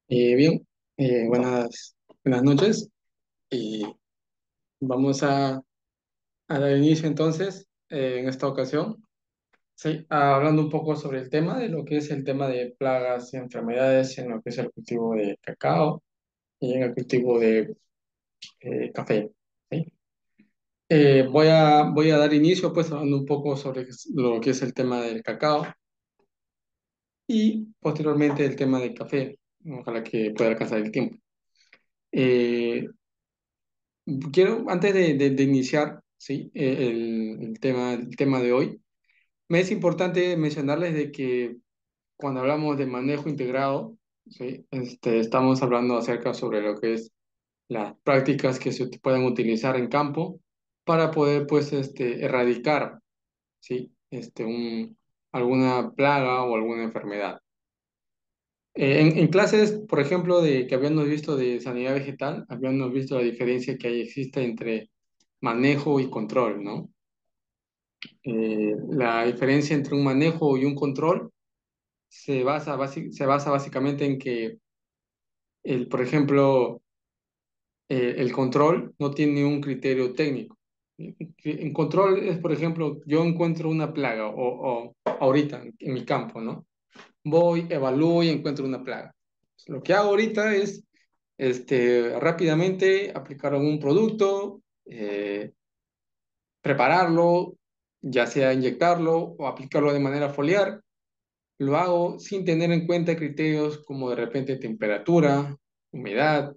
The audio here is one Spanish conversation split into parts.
Bien, buenas noches y vamos a dar inicio entonces en esta ocasión, sí, hablando un poco sobre el tema de lo que es el tema de plagas y enfermedades en lo que es el cultivo de cacao y en el cultivo de café. ¿Sí? Voy a dar inicio pues hablando un poco sobre lo que es el tema del cacao y posteriormente el tema del café, ojalá que pueda alcanzar el tiempo. Eh, Quiero, antes de iniciar, ¿sí? El tema de hoy, me es importante mencionarles de que cuando hablamos de manejo integrado, ¿sí? Estamos hablando acerca sobre lo que es las prácticas que se pueden utilizar en campo para poder, pues, erradicar, ¿sí? Alguna plaga o alguna enfermedad. En clases, por ejemplo, de que habíamos visto de sanidad vegetal, habíamos visto la diferencia que existe entre manejo y control, ¿no? La diferencia entre un manejo y un control se basa básicamente en que, por ejemplo, el control no tiene un criterio técnico. En control es, por ejemplo, yo encuentro una plaga o ahorita en mi campo, ¿no? Voy, evalúo y encuentro una plaga. Lo que hago ahorita es rápidamente aplicar algún producto, prepararlo, ya sea inyectarlo o aplicarlo de manera foliar. Lo hago sin tener en cuenta criterios como de repente temperatura, humedad,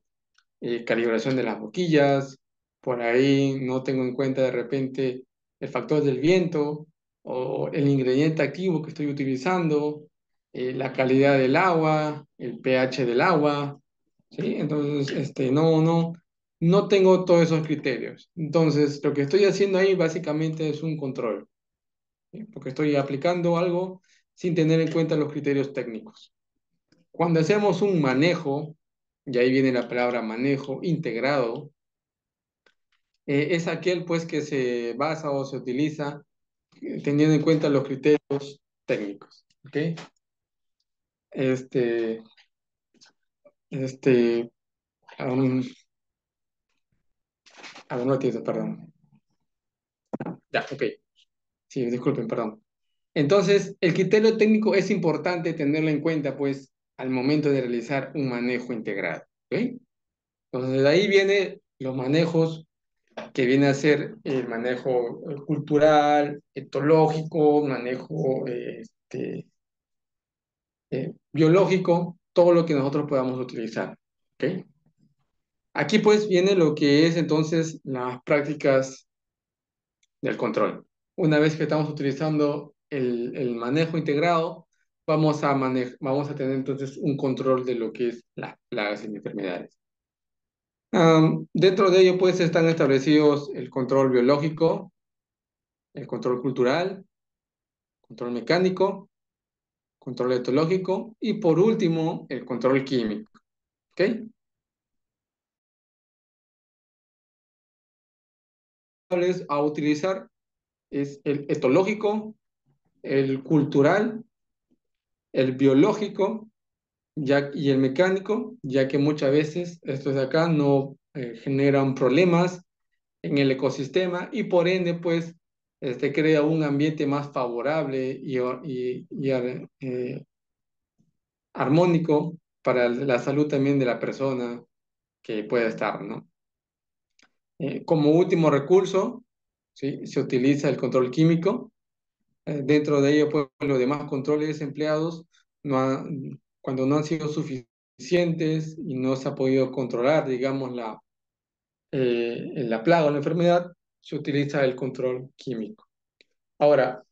calibración de las boquillas. Por ahí no tengo en cuenta de repente el factor del viento o el ingrediente activo que estoy utilizando, la calidad del agua, el pH del agua, ¿sí? Entonces, no tengo todos esos criterios. Entonces, lo que estoy haciendo ahí básicamente es un control, ¿sí? Porque estoy aplicando algo sin tener en cuenta los criterios técnicos. Cuando hacemos un manejo, y ahí viene la palabra manejo integrado, es aquel pues que se basa o se utiliza teniendo en cuenta los criterios técnicos. ¿Ok? Este, este, um, no entiendo, perdón. Ya, ok. Sí, disculpen, perdón. Entonces, el criterio técnico es importante tenerlo en cuenta, pues, al momento de realizar un manejo integrado. ¿Ok? Entonces, de ahí vienen los manejos que viene a ser el manejo cultural, etológico, manejo biológico, todo lo que nosotros podamos utilizar. ¿Ok? Aquí pues viene lo que es entonces las prácticas del control. Una vez que estamos utilizando el manejo integrado, vamos a tener entonces un control de lo que es las plagas y enfermedades. Dentro de ello pues están establecidos el control biológico, el control cultural, control mecánico, control etológico y por último el control químico. ¿Ok? A utilizar es el etológico, el cultural, el biológico y el mecánico, ya que muchas veces estos de acá no generan problemas en el ecosistema y por ende pues crea un ambiente más favorable y armónico para la salud también de la persona que pueda estar, ¿no? Como último recurso, ¿sí? Se utiliza el control químico. Dentro de ello, pues, los demás controles empleados, cuando no han sido suficientes y no se ha podido controlar, digamos, la plaga o la enfermedad, se utiliza el control químico. Ahora,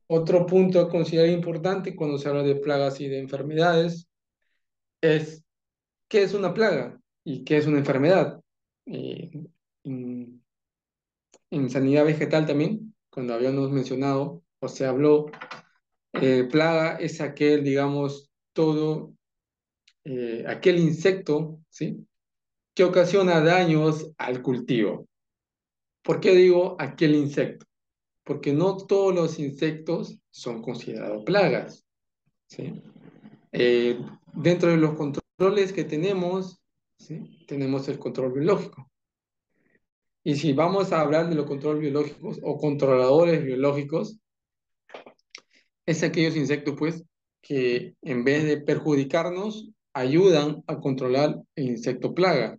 otro punto a considerar importante cuando se habla de plagas y de enfermedades es qué es una plaga y qué es una enfermedad. Eh, en, en sanidad vegetal también, cuando habíamos mencionado o se habló, plaga es aquel, digamos, aquel insecto, ¿sí? Que ocasiona daños al cultivo. ¿Por qué digo aquel insecto? Porque no todos los insectos son considerados plagas, ¿sí? Dentro de los controles controles que tenemos, ¿sí? Tenemos el control biológico. Y si vamos a hablar de los controles biológicos o controladores biológicos, es aquellos insectos, pues, que en vez de perjudicarnos, ayudan a controlar el insecto plaga.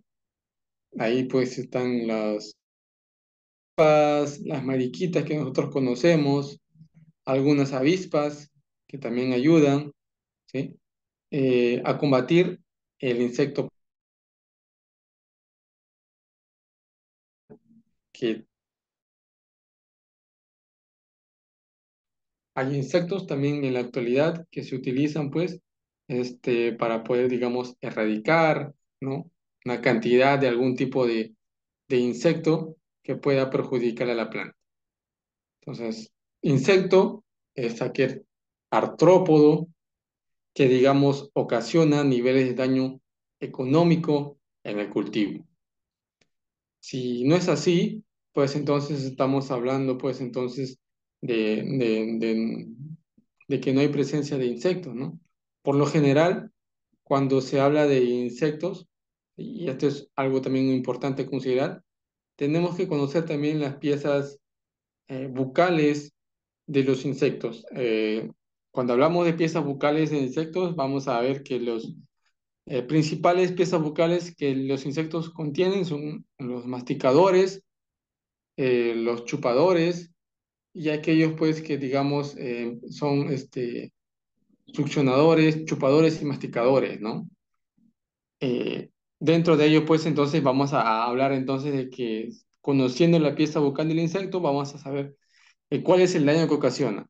Ahí, pues, están las mariquitas que nosotros conocemos, algunas avispas que también ayudan, ¿sí? A combatir el insecto que hay insectos también en la actualidad que se utilizan, pues, para poder, digamos, erradicar, ¿no? Una cantidad de algún tipo de insecto que pueda perjudicar a la planta. Entonces, insecto es aquel artrópodo que, digamos, ocasiona niveles de daño económico en el cultivo. Si no es así, pues entonces estamos hablando, pues entonces, de, de, de, de que no hay presencia de insectos, ¿no? Por lo general, cuando se habla de insectos, y esto es algo también importante considerar, tenemos que conocer también las piezas bucales de los insectos. Cuando hablamos de piezas bucales de insectos, vamos a ver que los principales piezas bucales que los insectos contienen son los masticadores, los chupadores y aquellos pues que digamos son succionadores, chupadores y masticadores, ¿no? Eh, Dentro de ello pues entonces vamos a hablar entonces de que conociendo la pieza bucal del insecto vamos a saber cuál es el daño que ocasiona,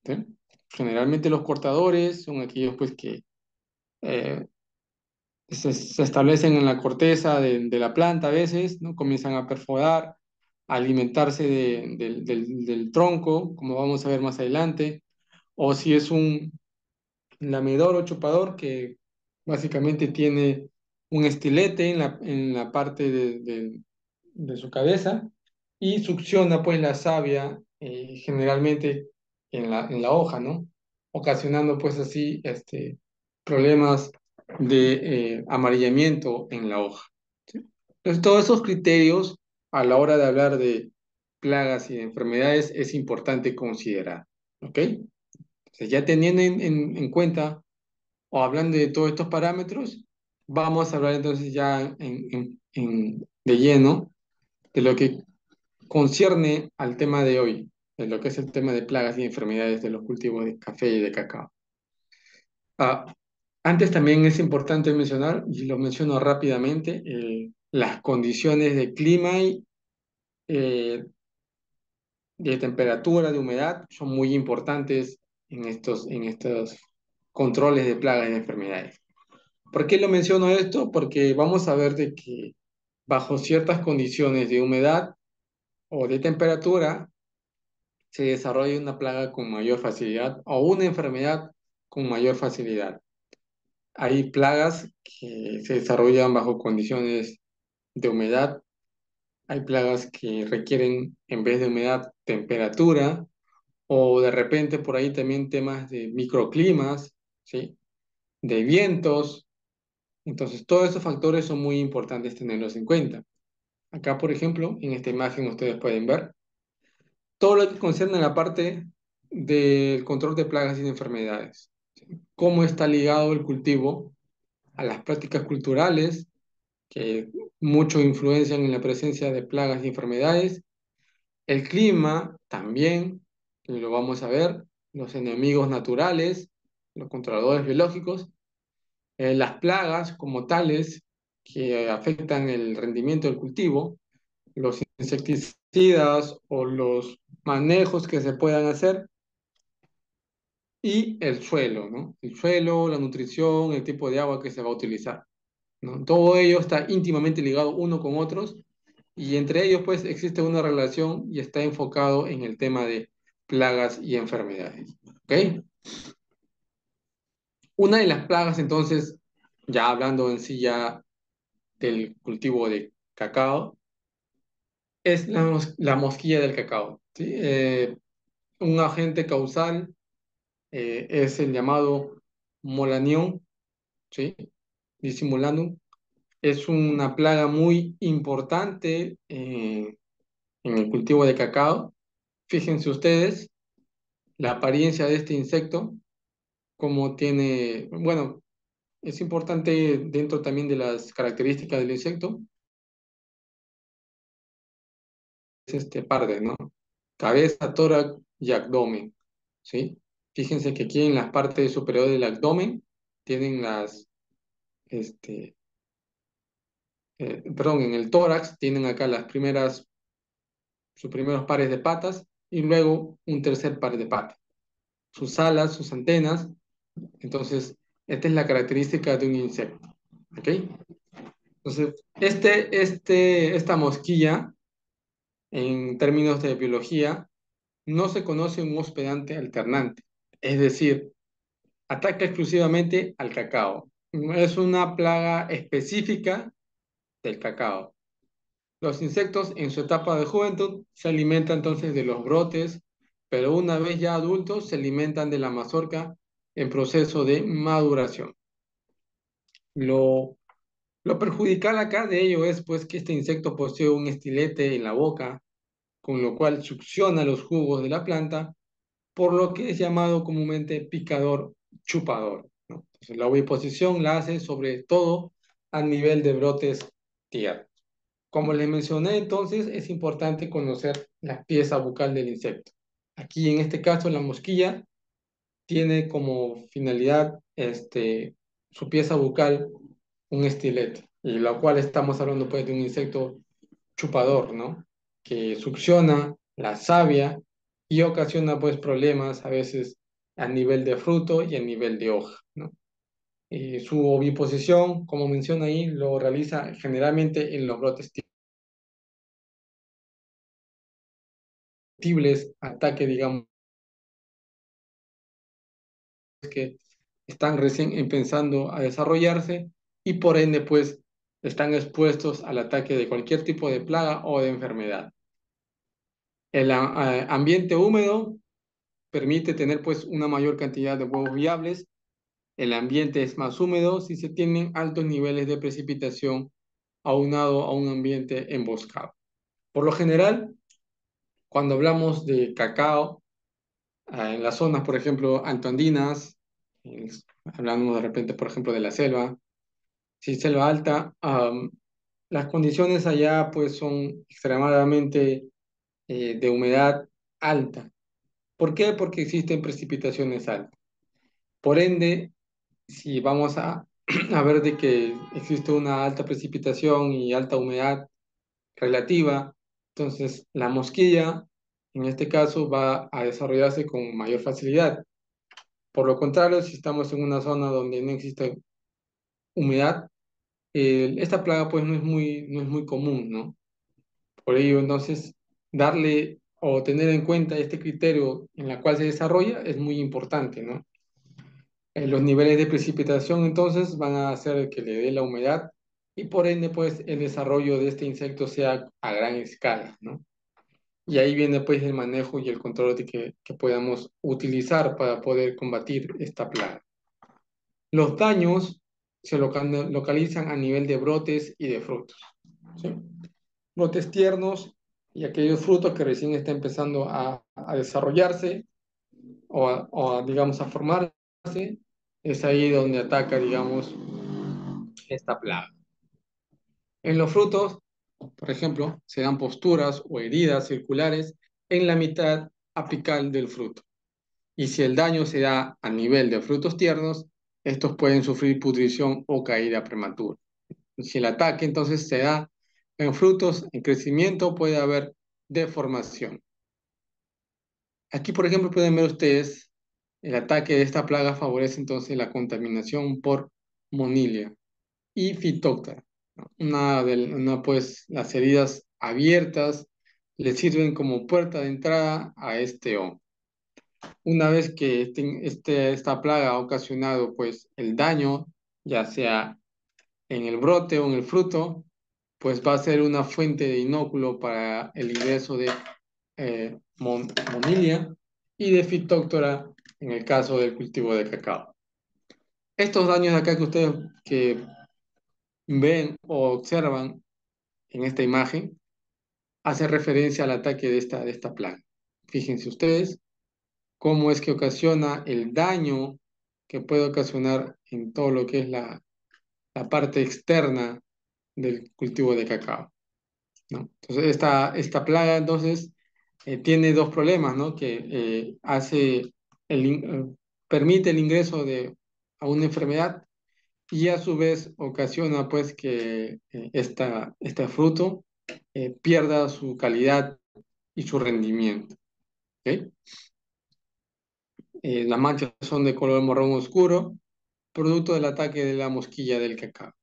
¿sí? Generalmente los cortadores son aquellos pues que eh, se establecen en la corteza de la planta a veces, ¿no? Comienzan a perforar, a alimentarse del tronco, como vamos a ver más adelante, o si es un lamedor o chupador que básicamente tiene un estilete en la parte de su cabeza y succiona pues la savia generalmente en la hoja, ¿no? Ocasionando pues así problemas de amarillamiento en la hoja. ¿Sí? Entonces todos esos criterios a la hora de hablar de plagas y de enfermedades es importante considerar, ¿ok? Entonces, ya teniendo en cuenta o hablando de todos estos parámetros, vamos a hablar entonces ya de lleno de lo que concierne al tema de hoy, de lo que es el tema de plagas y enfermedades de los cultivos de café y de cacao. Ah, Antes también es importante mencionar, y lo menciono rápidamente, las condiciones de clima y de temperatura, de humedad, son muy importantes en estos controles de plagas y enfermedades. ¿Por qué lo menciono esto? Porque vamos a ver de que bajo ciertas condiciones de humedad o de temperatura se desarrolla una plaga con mayor facilidad o una enfermedad con mayor facilidad. Hay plagas que se desarrollan bajo condiciones de humedad, hay plagas que requieren en vez de humedad temperatura o de repente por ahí también temas de microclimas, ¿sí? De vientos. Entonces, todos esos factores son muy importantes tenerlos en cuenta. Acá, por ejemplo, en esta imagen ustedes pueden ver todo lo que concierne a la parte del control de plagas y de enfermedades. Cómo está ligado el cultivo a las prácticas culturales, que mucho influencian en la presencia de plagas y enfermedades. El clima también, y lo vamos a ver. Los enemigos naturales, los controladores biológicos. Las plagas como tales que afectan el rendimiento del cultivo, los insecticidas o los manejos que se puedan hacer y el suelo, ¿no? El suelo, la nutrición, el tipo de agua que se va a utilizar, ¿no? Todo ello está íntimamente ligado uno con otros y entre ellos pues existe una relación y está enfocado en el tema de plagas y enfermedades, ¿ok? Una de las plagas entonces, ya hablando en sí ya del cultivo de cacao, es la mosquilla del cacao, ¿sí? Un agente causal es el llamado molanión, ¿sí? Dissimulando. Es una plaga muy importante en el cultivo de cacao. Fíjense ustedes la apariencia de este insecto, como tiene, bueno, es importante dentro también de las características del insecto, es este parde, ¿no? Cabeza, tórax y abdomen, ¿sí? Fíjense que aquí en las partes superiores del abdomen tienen perdón, en el tórax tienen acá sus primeros pares de patas y luego un tercer par de patas. Sus alas, sus antenas. Entonces, esta es la característica de un insecto. ¿Ok? Entonces, esta mosquilla, en términos de biología, no se conoce un hospedante alternante. Es decir, ataca exclusivamente al cacao. Es una plaga específica del cacao. Los insectos en su etapa de juventud se alimentan entonces de los brotes, pero una vez ya adultos se alimentan de la mazorca en proceso de maduración. Lo, lo perjudicial acá de ello es pues que este insecto posee un estilete en la boca, con lo cual succiona los jugos de la planta, por lo que es llamado comúnmente picador chupador, ¿no? Entonces, la oviposición la hace sobre todo a nivel de brotes tiernos. Como les mencioné, entonces es importante conocer la pieza bucal del insecto. Aquí, en este caso, la mosquilla tiene como finalidad su pieza bucal un estilete, y lo cual estamos hablando pues de un insecto chupador, ¿no? Que succiona la savia y ocasiona pues problemas a veces a nivel de fruto y a nivel de hoja, ¿no? Su oviposición, como menciona ahí, lo realiza generalmente en los brotes susceptibles a ataque, digamos, que están recién empezando a desarrollarse y por ende, pues, están expuestos al ataque de cualquier tipo de plaga o de enfermedad. El ambiente húmedo permite tener, pues, una mayor cantidad de huevos viables. El ambiente es más húmedo si se tienen altos niveles de precipitación aunado a un ambiente emboscado. Por lo general, cuando hablamos de cacao, en las zonas, por ejemplo, altoandinas, hablando de repente, por ejemplo, de la selva, si selva alta, las condiciones allá pues son extremadamente de humedad alta. ¿Por qué? Porque existen precipitaciones altas. Por ende, si vamos a ver de que existe una alta precipitación y alta humedad relativa, entonces la mosquilla, en este caso, va a desarrollarse con mayor facilidad. Por lo contrario, si estamos en una zona donde no existe humedad, esta plaga pues no es muy común, ¿no? Por ello, entonces, darle o tener en cuenta este criterio en la cual se desarrolla es muy importante, ¿no? Los niveles de precipitación entonces van a hacer que le dé la humedad y por ende pues el desarrollo de este insecto sea a gran escala, ¿no? Y ahí viene pues el manejo y el control que podamos utilizar para poder combatir esta plaga. Los daños se localizan a nivel de brotes y de frutos, ¿sí? Brotes tiernos y aquellos frutos que recién están empezando a desarrollarse digamos, a formarse, es ahí donde ataca, digamos, esta plaga. En los frutos, por ejemplo, se dan posturas o heridas circulares en la mitad apical del fruto. Y si el daño se da a nivel de frutos tiernos, estos pueden sufrir pudrición o caída prematura. Si el ataque entonces se da en frutos en crecimiento, puede haber deformación. Aquí, por ejemplo, pueden ver ustedes el ataque de esta plaga favorece entonces la contaminación por Monilia y Phytophthora, ¿no? Pues, las heridas abiertas le sirven como puerta de entrada a este hongo. Una vez que esta plaga ha ocasionado pues el daño, ya sea en el brote o en el fruto, pues va a ser una fuente de inóculo para el ingreso de Monilia y de Phytophthora en el caso del cultivo de cacao. Estos daños de acá que ven o observan en esta imagen hace referencia al ataque de esta plaga. Fíjense ustedes cómo es que ocasiona el daño que puede ocasionar en todo lo que es la parte externa del cultivo de cacao, ¿no? Entonces, esta plaga, entonces, tiene dos problemas, ¿no? Que permite el ingreso a una enfermedad y a su vez ocasiona, pues, que este fruto pierda su calidad y su rendimiento, ¿ok? Las manchas son de color marrón oscuro, producto del ataque de la mosquilla del cacao.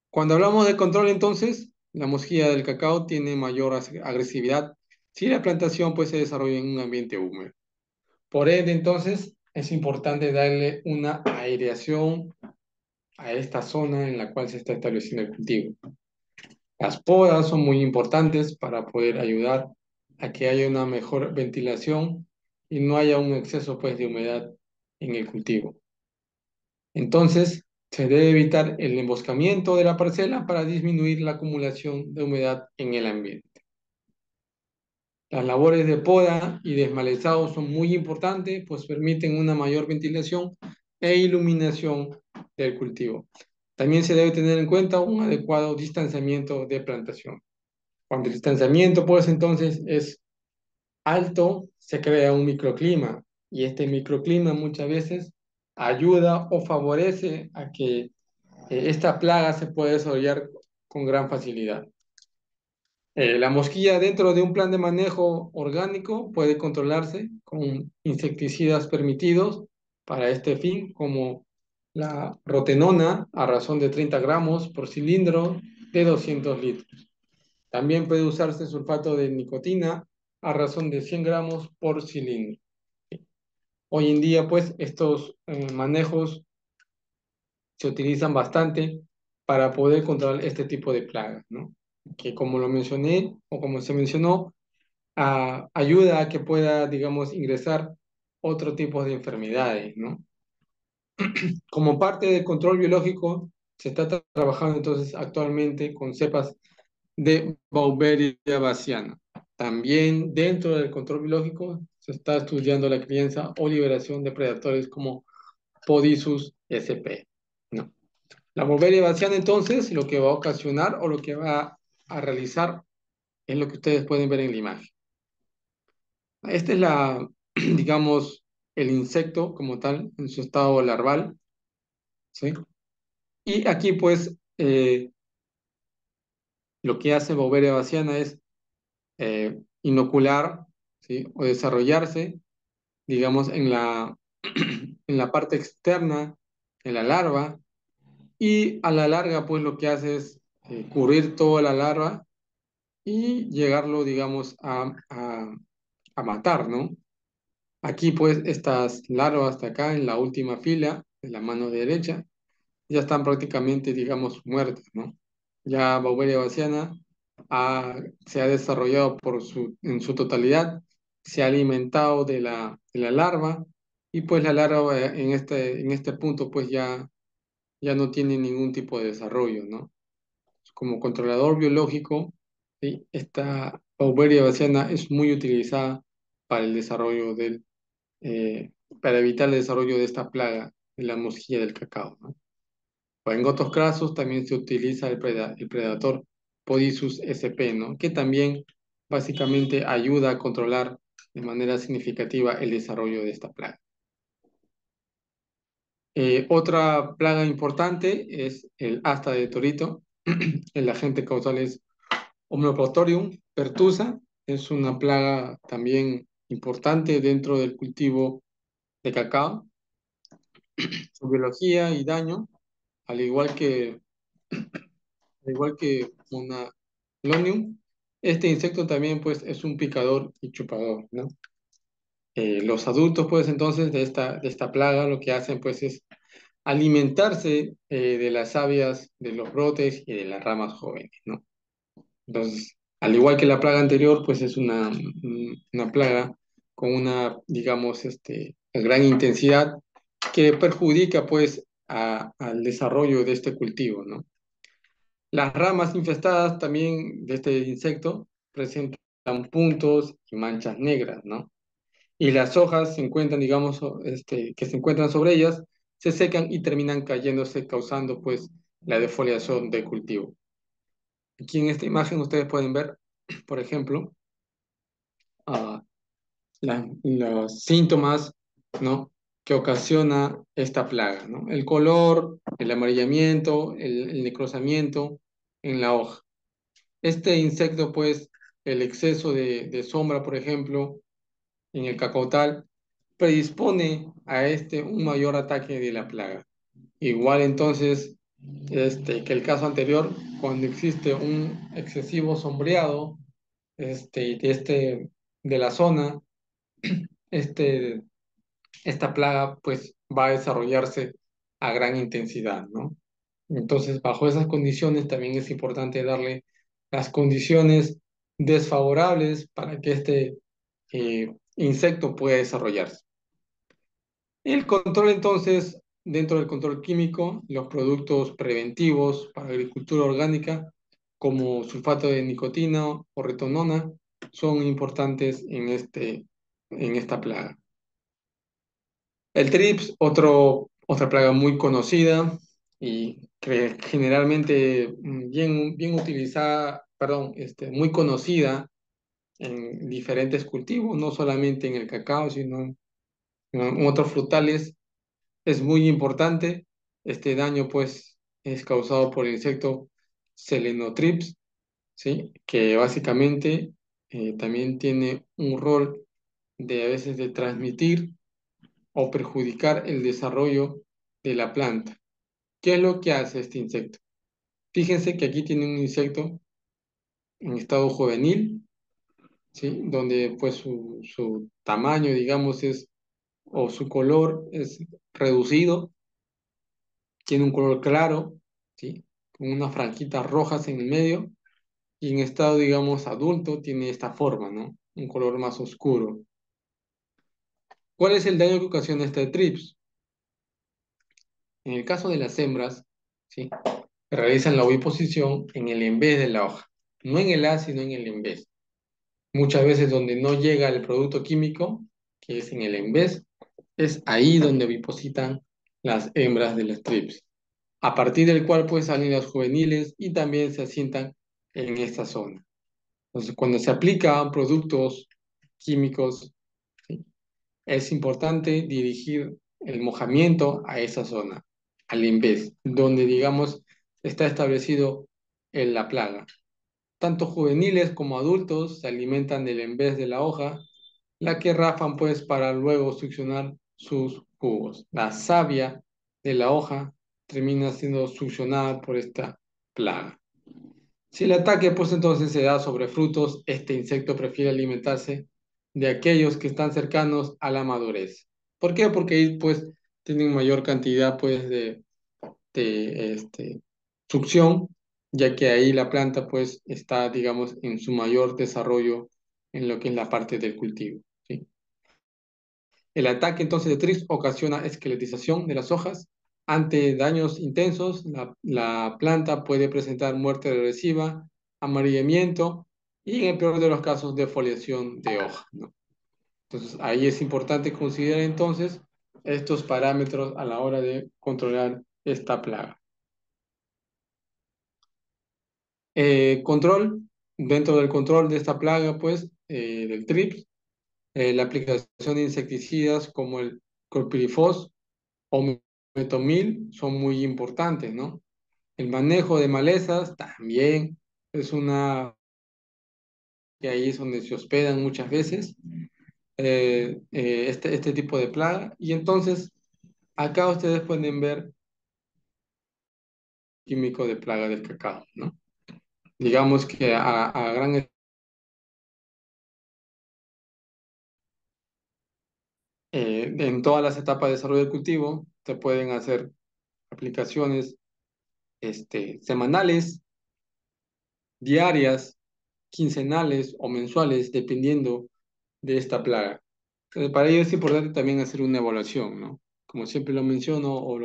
Cuando hablamos de control, entonces, la mosquilla del cacao tiene mayor agresividad si la plantación pues, se desarrolla en un ambiente húmedo. Por ende, entonces, es importante darle una aireación a esta zona en la cual se está estableciendo el cultivo. Las podas son muy importantes para poder ayudar a que haya una mejor ventilación y no haya un exceso pues, de humedad en el cultivo. Entonces, se debe evitar el emboscamiento de la parcela para disminuir la acumulación de humedad en el ambiente. Las labores de poda y desmalezado son muy importantes, pues permiten una mayor ventilación e iluminación del cultivo. También se debe tener en cuenta un adecuado distanciamiento de plantación. Cuando el distanciamiento, pues entonces es alto, se crea un microclima y este microclima muchas veces ayuda o favorece a que esta plaga se puede desarrollar con gran facilidad. La mosquilla dentro de un plan de manejo orgánico puede controlarse con insecticidas permitidos para este fin, como la rotenona a razón de 30 gramos por cilindro de 200 litros. También puede usarse sulfato de nicotina a razón de 100 gramos por cilindro. Hoy en día, pues, estos manejos se utilizan bastante para poder controlar este tipo de plagas, ¿no? Que como lo mencioné o como se mencionó, ayuda a que pueda, digamos, ingresar otro tipo de enfermedades, ¿no? Como parte del control biológico, se está trabajando entonces actualmente con cepas de Beauveria baciana. También dentro del control biológico se está estudiando la crianza o liberación de predadores como Podisus sp, ¿no? La Beauveria baciana entonces lo que va a ocasionar o lo que va a realizar es lo que ustedes pueden ver en la imagen. Esta es digamos, el insecto como tal, en su estado larval, ¿sí? Y aquí, pues, lo que hace Beauveria baciana es inocular, ¿sí? O desarrollarse, digamos, en la parte externa, en la larva, y a la larga, pues, lo que hace es cubrir toda la larva y llegarlo, digamos, a matar, ¿no? Aquí, pues, estas larvas hasta acá, en la última fila, de la mano derecha, ya están prácticamente, digamos, muertas, ¿no? Ya Beauveria baciana se ha desarrollado en su totalidad, se ha alimentado de la larva, y pues la larva en este punto, pues ya no tiene ningún tipo de desarrollo, ¿no? Como controlador biológico, ¿sí? Esta Beauveria baciana es muy utilizada para el desarrollo eh, para evitar el desarrollo de esta plaga de la mosquilla del cacao, ¿no? O en otros casos también se utiliza el predator Podisus sp, ¿no? Que también básicamente ayuda a controlar de manera significativa el desarrollo de esta plaga. Otra plaga importante es el asta de torito. El agente causal es Homolopotorium pertusa. Es una plaga también importante dentro del cultivo de cacao. Su biología y daño, al igual que una Lonium, este insecto también pues es un picador y chupador, ¿no? Los adultos pues entonces de esta plaga lo que hacen pues es alimentarse de las sabias, de los brotes y de las ramas jóvenes, ¿no? Entonces, al igual que la plaga anterior, pues es una plaga con una, digamos, gran intensidad que perjudica pues al desarrollo de este cultivo, ¿no? Las ramas infestadas también de este insecto presentan puntos y manchas negras, ¿no? Y las hojas se encuentran, digamos, que se encuentran sobre ellas, se secan y terminan cayéndose, causando pues la defoliación del cultivo. Aquí en esta imagen ustedes pueden ver, por ejemplo, ah, los síntomas, ¿no? que ocasiona esta plaga, ¿no? El color, el amarillamiento, el necrosamiento en la hoja. Este insecto, pues, el exceso de sombra, por ejemplo, en el cacotal, predispone a un mayor ataque de la plaga. Igual entonces, que el caso anterior, cuando existe un excesivo sombreado, de la zona, este, esta plaga pues va a desarrollarse a gran intensidad, ¿no? Entonces, bajo esas condiciones también es importante darle las condiciones desfavorables para que insecto pueda desarrollarse. El control entonces, dentro del control químico, los productos preventivos para agricultura orgánica, como sulfato de nicotina o retonona, son importantes en esta plaga. El trips, otra plaga muy conocida y que generalmente bien utilizada, perdón, muy conocida en diferentes cultivos, no solamente en el cacao, sino en otros frutales, es muy importante. Este daño, pues, es causado por el insecto Selenotrips, ¿sí? Que básicamente también tiene un rol de a veces de transmitir o perjudicar el desarrollo de la planta. ¿Qué es lo que hace este insecto? Fíjense que aquí tiene un insecto en estado juvenil, ¿sí? Donde pues su tamaño, digamos, o su color es reducido, tiene un color claro, ¿sí? Con unas franjitas rojas en el medio, y en estado, digamos, adulto tiene esta forma, ¿no? Un color más oscuro. ¿Cuál es el daño que ocasiona este trips? En el caso de las hembras, ¿sí? Realizan la oviposición en el envés de la hoja, no en el haz, sino en el envés. Muchas veces donde no llega el producto químico, que es en el envés, es ahí donde ovipositan las hembras de las trips, a partir del cual pues salen las juveniles y también se asientan en esta zona. Entonces, cuando se aplican productos químicos, ¿sí? Es importante dirigir el mojamiento a esa zona, al envés, donde, digamos, está establecido en la plaga. Tanto juveniles como adultos se alimentan del envés de la hoja, la que rafan pues para luego succionar sus jugos. La savia de la hoja termina siendo succionada por esta plaga. Si el ataque pues entonces se da sobre frutos, este insecto prefiere alimentarse de aquellos que están cercanos a la madurez. ¿Por qué? Porque ahí pues tienen mayor cantidad pues de succión, ya que ahí la planta pues está, digamos, en su mayor desarrollo en lo que es la parte del cultivo, ¿sí? El ataque entonces de Trix ocasiona esqueletización de las hojas. Ante daños intensos, la planta puede presentar muerte regresiva, amarillamiento y en el peor de los casos defoliación de hoja, ¿no? Entonces ahí es importante considerar entonces estos parámetros a la hora de controlar esta plaga. Control, dentro del control de esta plaga, pues, del trips, la aplicación de insecticidas como el clorpirifos o metomil son muy importantes, ¿no? El manejo de malezas también es que ahí es donde se hospedan muchas veces este tipo de plaga. Y entonces, acá ustedes pueden ver químico de plaga del cacao, ¿no? Digamos que a gran en todas las etapas de desarrollo del cultivo se pueden hacer aplicaciones semanales, diarias, quincenales o mensuales, dependiendo de esta plaga. Para ello es importante también hacer una evaluación, ¿no? Como siempre lo menciono o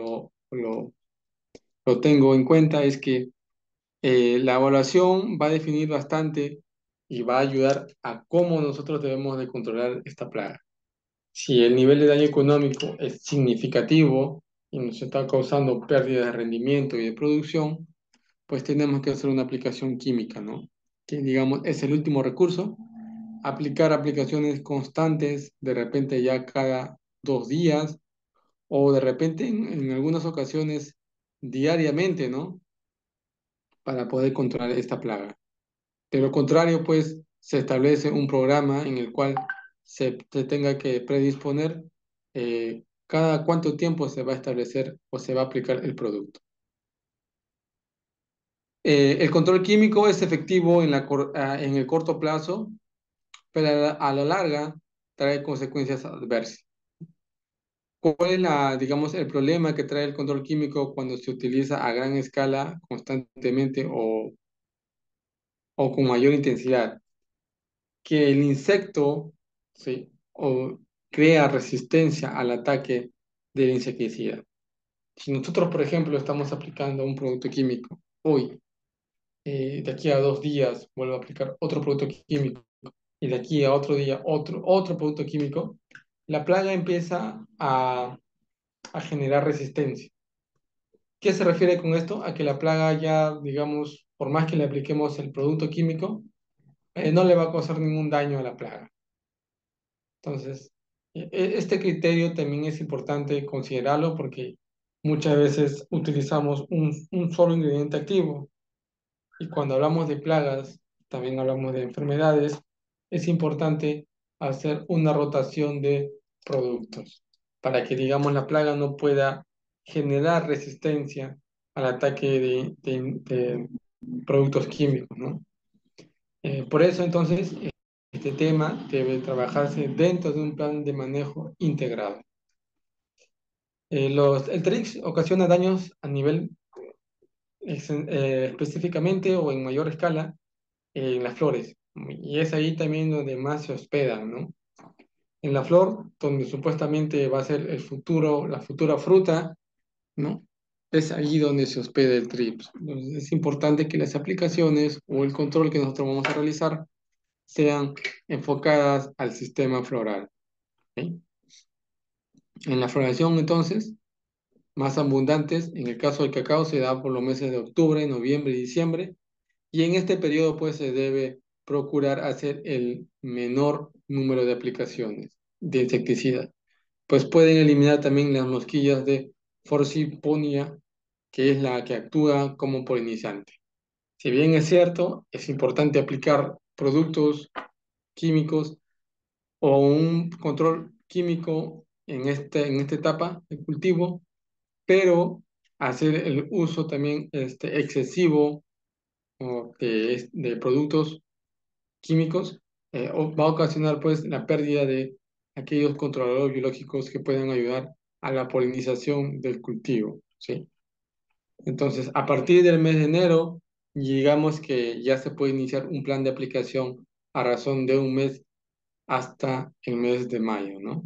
lo tengo en cuenta, es que La evaluación va a definir bastante y va a ayudar a cómo nosotros debemos de controlar esta plaga. Si el nivel de daño económico es significativo y nos está causando pérdidas de rendimiento y de producción, pues tenemos que hacer una aplicación química, ¿no? Que digamos es el último recurso. Aplicar aplicaciones constantes, de repente ya cada 2 días, o de repente en algunas ocasiones diariamente, ¿no? Para poder controlar esta plaga. De lo contrario, pues se establece un programa en el cual se tenga que predisponer cada cuánto tiempo se va a establecer o se va a aplicar el producto. El control químico es efectivo en el corto plazo, pero a la larga trae consecuencias adversas. ¿Cuál es digamos, el problema que trae el control químico cuando se utiliza a gran escala, constantemente o con mayor intensidad? Que el insecto, ¿sí? O crea resistencia al ataque del insecticida. Si nosotros, por ejemplo, estamos aplicando un producto químico hoy, de aquí a 2 días vuelvo a aplicar otro producto químico y de aquí a otro día otro producto químico, la plaga empieza a generar resistencia. ¿Qué se refiere con esto? A que la plaga ya, digamos, por más que le apliquemos el producto químico, no le va a causar ningún daño a la plaga. Entonces, este criterio también es importante considerarlo porque muchas veces utilizamos un solo ingrediente activo y cuando hablamos de plagas, también hablamos de enfermedades, es importante hacer una rotación de productos para que, digamos, la plaga no pueda generar resistencia al ataque de productos químicos, ¿no? Por eso, entonces, este tema debe trabajarse dentro de un plan de manejo integrado. El TRIX ocasiona daños a nivel específicamente o en mayor escala en las flores. Y es ahí también donde más se hospedan, ¿no? En la flor, donde supuestamente va a ser la futura fruta, ¿no? Es ahí donde se hospeda el TRIPS. Entonces, es importante que las aplicaciones o el control que nosotros vamos a realizar sean enfocadas al sistema floral. ¿Ok? En la floración, entonces, más abundantes, en el caso del cacao, se da por los meses de octubre, noviembre y diciembre, y en este periodo, pues, se debe procurar hacer el menor número de aplicaciones de insecticida, pues pueden eliminar también las mosquillas de Forciponia, que es la que actúa como polinizante. Si bien es cierto, es importante aplicar productos químicos o un control químico en esta etapa de cultivo, pero hacer el uso también excesivo de productos químicos va a ocasionar pues la pérdida de aquellos controladores biológicos que pueden ayudar a la polinización del cultivo, ¿sí? Entonces, a partir del mes de enero, digamos que ya se puede iniciar un plan de aplicación a razón de un mes hasta el mes de mayo, ¿no?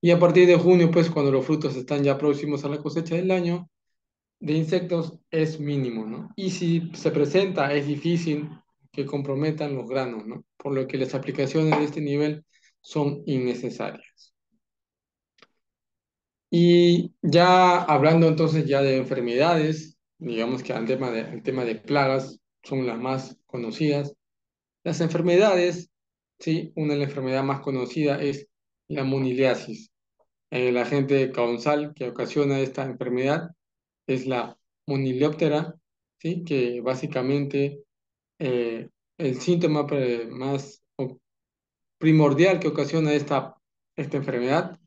Y a partir de junio, pues cuando los frutos están ya próximos a la cosecha del año, de insectos es mínimo, ¿no? Y si se presenta, es difícil que comprometan los granos, ¿no? Por lo que las aplicaciones de este nivel son innecesarias. Y ya hablando entonces ya de enfermedades, digamos que el tema de plagas son las más conocidas. Las enfermedades, ¿sí? Una de las enfermedades más conocidas es la moniliasis. El agente causal que ocasiona esta enfermedad es la Monileóptera, ¿sí? Que básicamente el síntoma más primordial que ocasiona esta enfermedad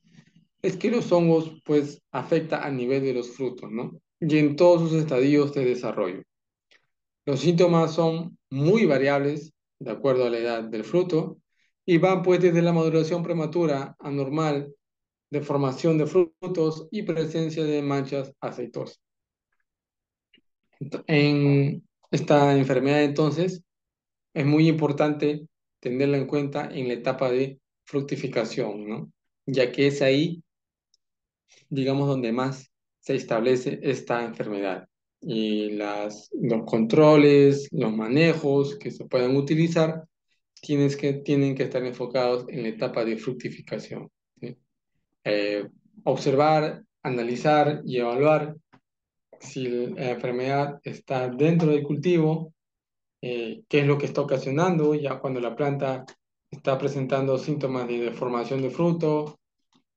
es que los hongos pues afecta a nivel de los frutos, ¿no? Y en todos sus estadios de desarrollo. Los síntomas son muy variables de acuerdo a la edad del fruto y van pues desde la maduración prematura, anormal, deformación de frutos y presencia de manchas aceitosas. En esta enfermedad, entonces, es muy importante tenerla en cuenta en la etapa de fructificación, ¿no? Ya que es ahí, digamos, donde más se establece esta enfermedad. y los controles, los manejos que se puedan utilizar, tienen que estar enfocados en la etapa de fructificación, ¿sí? Eh, Observar, analizar y evaluar si la enfermedad está dentro del cultivo, qué es lo que está ocasionando, ya cuando la planta está presentando síntomas de deformación de fruto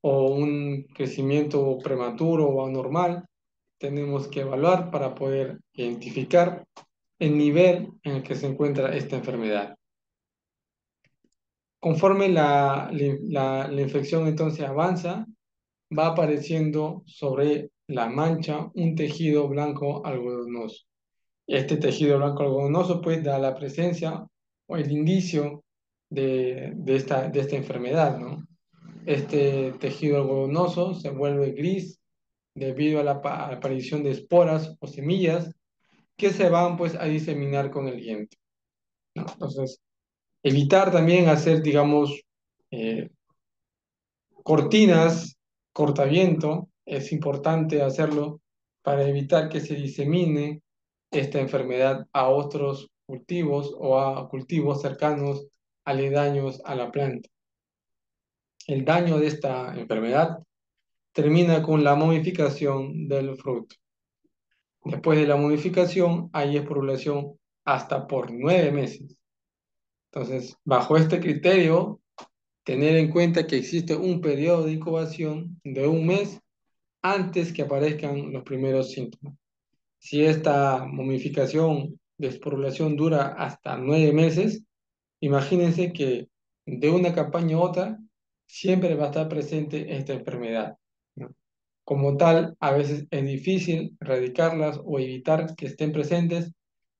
o un crecimiento prematuro o anormal, tenemos que evaluar para poder identificar el nivel en el que se encuentra esta enfermedad. Conforme la infección entonces avanza, va apareciendo sobre la mancha un tejido blanco algodonoso. Este tejido blanco algodonoso pues da la presencia o el indicio de esta enfermedad, ¿no? Este tejido algodonoso se vuelve gris debido a la aparición de esporas o semillas que se van pues a diseminar con el viento, ¿no? Entonces, evitar también hacer, digamos, eh, cortinas, cortaviento, es importante hacerlo para evitar que se disemine esta enfermedad a otros cultivos o a cultivos cercanos, aledaños a la planta. El daño de esta enfermedad termina con la momificación del fruto. Después de la momificación hay esporulación hasta por 9 meses. Entonces, bajo este criterio, tener en cuenta que existe un periodo de incubación de 1 mes antes que aparezcan los primeros síntomas. Si esta momificación de esporulación dura hasta 9 meses, imagínense que de una campaña a otra siempre va a estar presente esta enfermedad, ¿no? Como tal, a veces es difícil erradicarlas o evitar que estén presentes.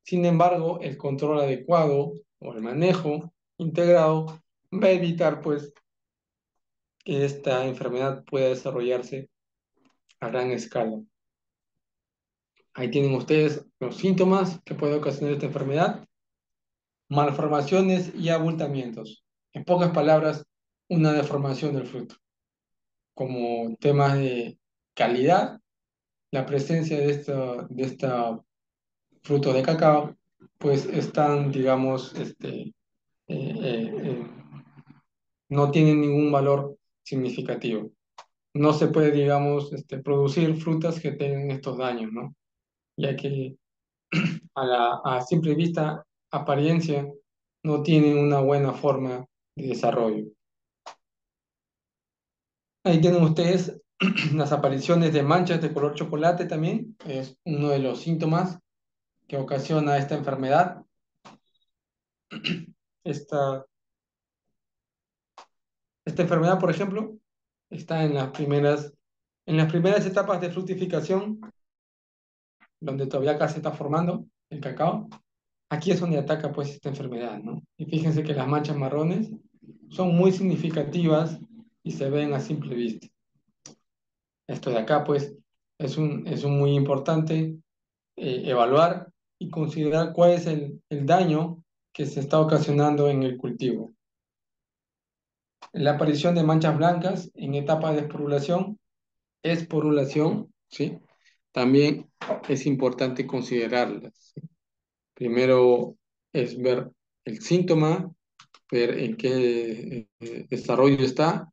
Sin embargo, el control adecuado o el manejo integrado va a evitar pues que esta enfermedad pueda desarrollarse a gran escala. Ahí tienen ustedes los síntomas que puede ocasionar esta enfermedad: malformaciones y abultamientos. En pocas palabras, una deformación del fruto. Como temas de calidad, la presencia de esta fruto de cacao, pues están, digamos, eh, no tienen ningún valor significativo. No se puede, digamos, producir frutas que tengan estos daños, ¿no? Ya que a simple vista, apariencia, no tienen una buena forma de desarrollo. Ahí tienen ustedes las apariciones de manchas de color chocolate también, es uno de los síntomas que ocasiona esta enfermedad. Esta, esta enfermedad, por ejemplo, está en las primeras etapas de fructificación, donde todavía casi se está formando el cacao. Aquí es donde ataca pues esta enfermedad, ¿no? Y fíjense que las manchas marrones son muy significativas y se ven a simple vista. Esto de acá pues es un muy importante evaluar y considerar cuál es el daño que se está ocasionando en el cultivo. La aparición de manchas blancas en etapa de esporulación, ¿sí? También es importante considerarlas, ¿sí? Primero es ver el síntoma, ver en qué desarrollo está,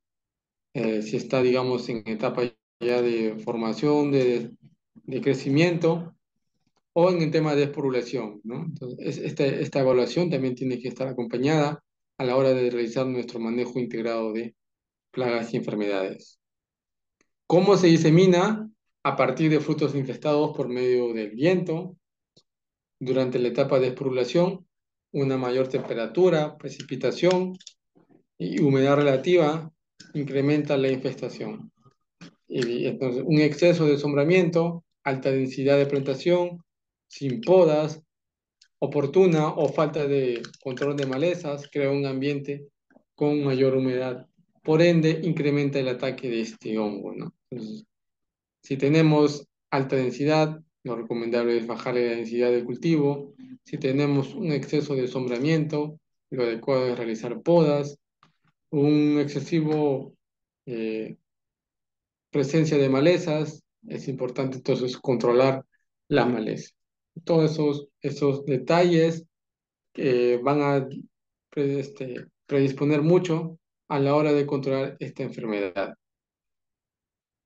si está, digamos, en etapa ya de formación, de crecimiento, o en el tema de esporulación, ¿no? Entonces, esta evaluación también tiene que estar acompañada a la hora de realizar nuestro manejo integrado de plagas y enfermedades. ¿Cómo se disemina? A partir de frutos infestados por medio del viento. Durante la etapa de esporulación, una mayor temperatura, precipitación y humedad relativa incrementa la infestación. Y entonces, un exceso de asombramiento, alta densidad de plantación, sin podas, oportuna o falta de control de malezas, crea un ambiente con mayor humedad. Por ende, incrementa el ataque de este hongo, ¿no? Entonces, si tenemos alta densidad, lo recomendable es bajarle la densidad del cultivo. Si tenemos un exceso de asombramiento, lo adecuado es realizar podas. Un excesivo eh, presencia de malezas, es importante entonces controlar las malezas. Todos esos detalles van a predisponer mucho a la hora de controlar esta enfermedad.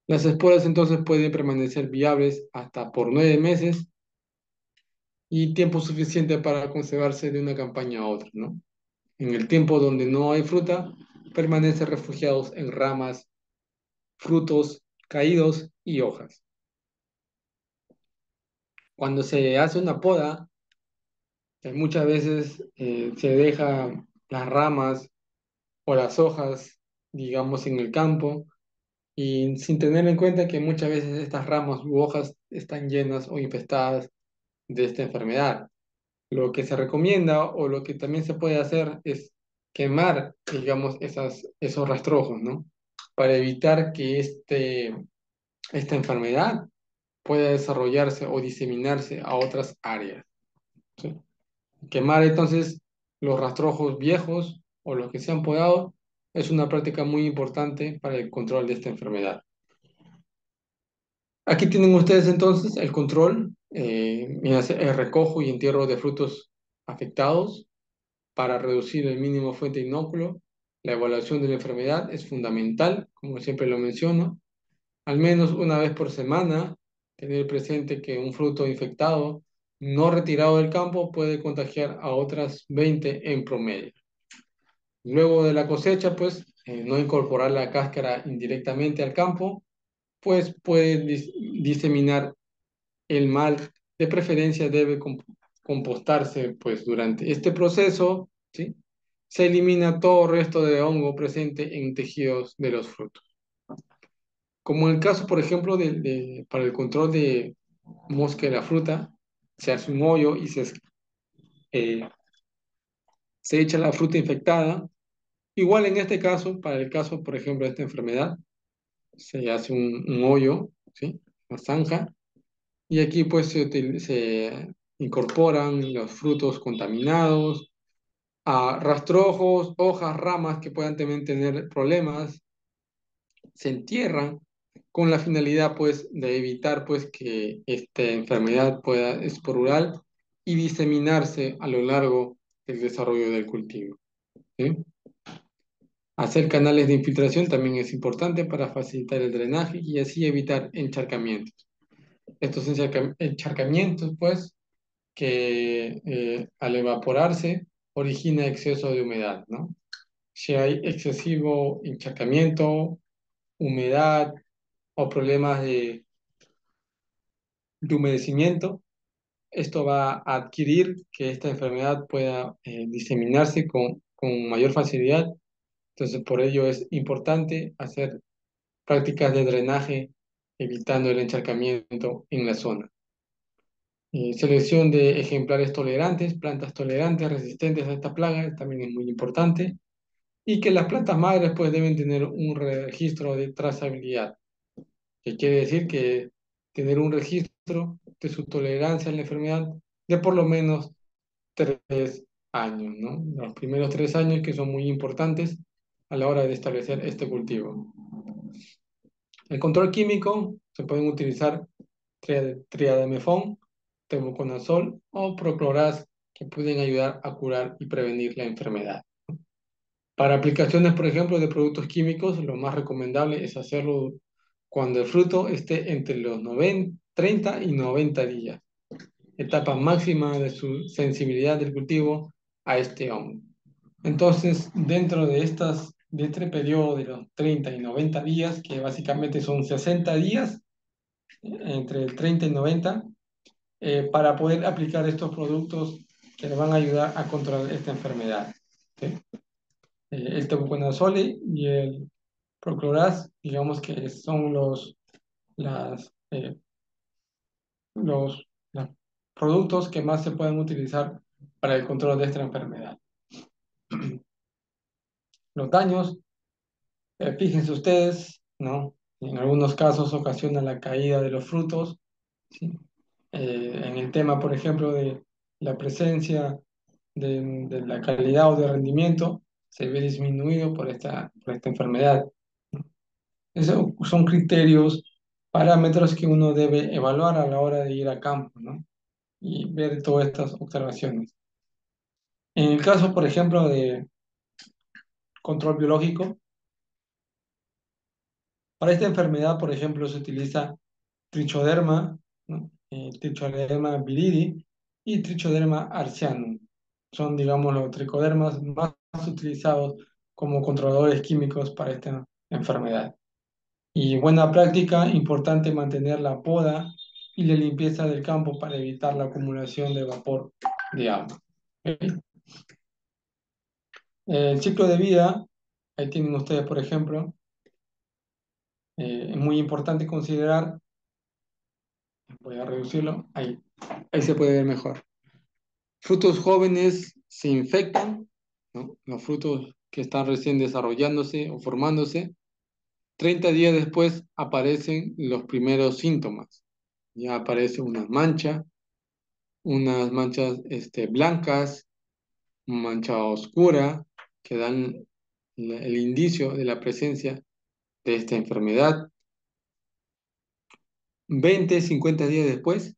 Las esporas entonces pueden permanecer viables hasta por 9 meses y tiempo suficiente para conservarse de una campaña a otra, ¿no? En el tiempo donde no hay fruta, permanecen refugiados en ramas, frutos caídos y hojas. Cuando se hace una poda, muchas veces se deja las ramas o las hojas, digamos, en el campo y sin tener en cuenta que muchas veces estas ramas u hojas están llenas o infestadas de esta enfermedad. Lo que se recomienda o lo que también se puede hacer es quemar, digamos, esos rastrojos, ¿no? Para evitar que esta enfermedad pueda desarrollarse o diseminarse a otras áreas, ¿sí? Quemar entonces los rastrojos viejos o los que se han podado es una práctica muy importante para el control de esta enfermedad. Aquí tienen ustedes entonces el control, el recojo y entierro de frutos afectados para reducir el mínimo fuente de inóculo. La evaluación de la enfermedad es fundamental, como siempre lo menciono. Al menos una vez por semana, tener presente que un fruto infectado no retirado del campo puede contagiar a otras 20 en promedio. Luego de la cosecha, pues, no incorporar la cáscara indirectamente al campo, pues puede diseminar el mal. De preferencia debe compostarse, pues, durante este proceso, ¿sí? Se elimina todo resto de hongo presente en tejidos de los frutos. Como en el caso, por ejemplo, para el control de mosca de la fruta, se hace un hoyo y eh, se echa la fruta infectada. Igual en este caso, para el caso, por ejemplo, de esta enfermedad, se hace un hoyo, ¿sí? Una zanja, y aquí pues se incorporan los frutos contaminados, a rastrojos, hojas, ramas que puedan también tener problemas, se entierran con la finalidad pues de evitar pues que esta enfermedad pueda esporular y diseminarse a lo largo del desarrollo del cultivo, ¿sí? Hacer canales de infiltración también es importante para facilitar el drenaje y así evitar encharcamientos. Estos encharcamientos pues que al evaporarse origina exceso de humedad, ¿no? Si hay excesivo encharcamiento, humedad o problemas de humedecimiento, esto va a adquirir que esta enfermedad pueda diseminarse con mayor facilidad. Entonces, por ello es importante hacer prácticas de drenaje, evitando el encharcamiento en la zona. Selección de ejemplares tolerantes, plantas tolerantes, resistentes a esta plaga, también es muy importante. Y que las plantas madres pues deben tener un registro de trazabilidad, que quiere decir que tener un registro de su tolerancia a la enfermedad de por lo menos 3 años, ¿no? Los primeros 3 años que son muy importantes a la hora de establecer este cultivo. El control químico se pueden utilizar triademefón, tebuconazol o procloraz que pueden ayudar a curar y prevenir la enfermedad. Para aplicaciones, por ejemplo, de productos químicos, lo más recomendable es hacerlo cuando el fruto esté entre los 30 y 90 días, etapa máxima de su sensibilidad del cultivo a este hongo. Entonces, dentro de este periodo de los 30 y 90 días, que básicamente son 60 días, entre el 30 y 90, para poder aplicar estos productos que le van a ayudar a controlar esta enfermedad, ¿sí? El tebuconazole y el procloraz, digamos que son las, los productos que más se pueden utilizar para el control de esta enfermedad. Los daños, fíjense ustedes, ¿no? En algunos casos ocasiona la caída de los frutos, ¿sí? En el tema, por ejemplo, de la presencia de la calidad o de rendimiento, se ve disminuido por esta enfermedad. Esos son criterios parámetros que uno debe evaluar a la hora de ir a campo, ¿no? Y ver todas estas observaciones. En el caso, por ejemplo, de control biológico, para esta enfermedad, por ejemplo, se utiliza Trichoderma, ¿no? Trichoderma viridi y Trichoderma arcianum. Son, digamos, los tricodermas más utilizados como controladores químicos para esta enfermedad. Y buena práctica, importante mantener la poda y la limpieza del campo para evitar la acumulación de vapor de agua. ¿Ok? El ciclo de vida, ahí tienen ustedes, por ejemplo, es muy importante considerar, voy a reducirlo, ahí se puede ver mejor. Frutos jóvenes se infectan, ¿no? Los frutos que están recién desarrollándose o formándose, 30 días después aparecen los primeros síntomas. Ya aparece unas manchas blancas, mancha oscura, que dan el indicio de la presencia de esta enfermedad. 20, 50 días después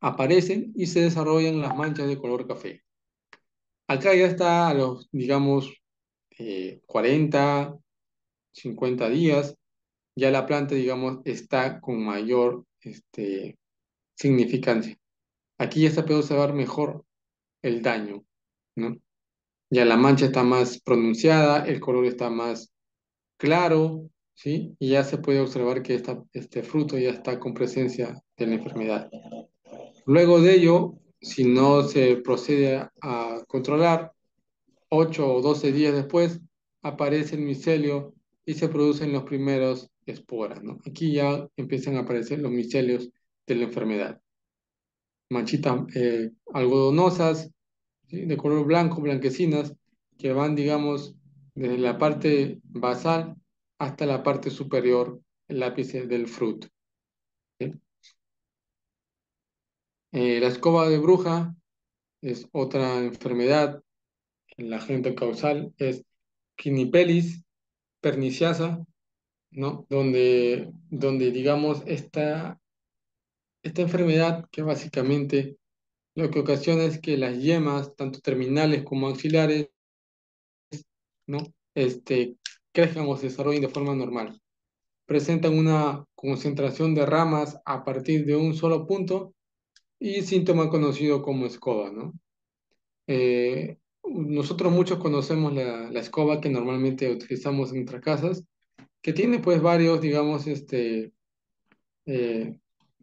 aparecen y se desarrollan las manchas de color café. Acá ya está a los, digamos, 40, 50 días, ya la planta, digamos, está con mayor significancia. Aquí ya se puede observar mejor el daño, ¿no? Ya la mancha está más pronunciada, el color está más claro, ¿sí? Y ya se puede observar que este fruto ya está con presencia de la enfermedad. Luego de ello, si no se procede a controlar, 8 o 12 días después, aparece el micelio y se producen los primeros esporas, ¿no? Aquí ya empiezan a aparecer los micelios de la enfermedad. Manchitas algodonosas, ¿sí? De color blanco, blanquecinas, que van, digamos, desde la parte basal hasta la parte superior, el ápice del fruto, ¿sí? La escoba de bruja es otra enfermedad. El agente causal es Quinipelis perniciasa, ¿no? Donde digamos, esta enfermedad que básicamente lo que ocasiona es que las yemas, tanto terminales como axilares, ¿no? Crezcan o se desarrollen de forma normal. Presentan una concentración de ramas a partir de un solo punto y síntoma conocido como escoba, ¿no? Nosotros muchos conocemos la escoba que normalmente utilizamos en nuestras casas, que tiene pues varios, digamos, eh,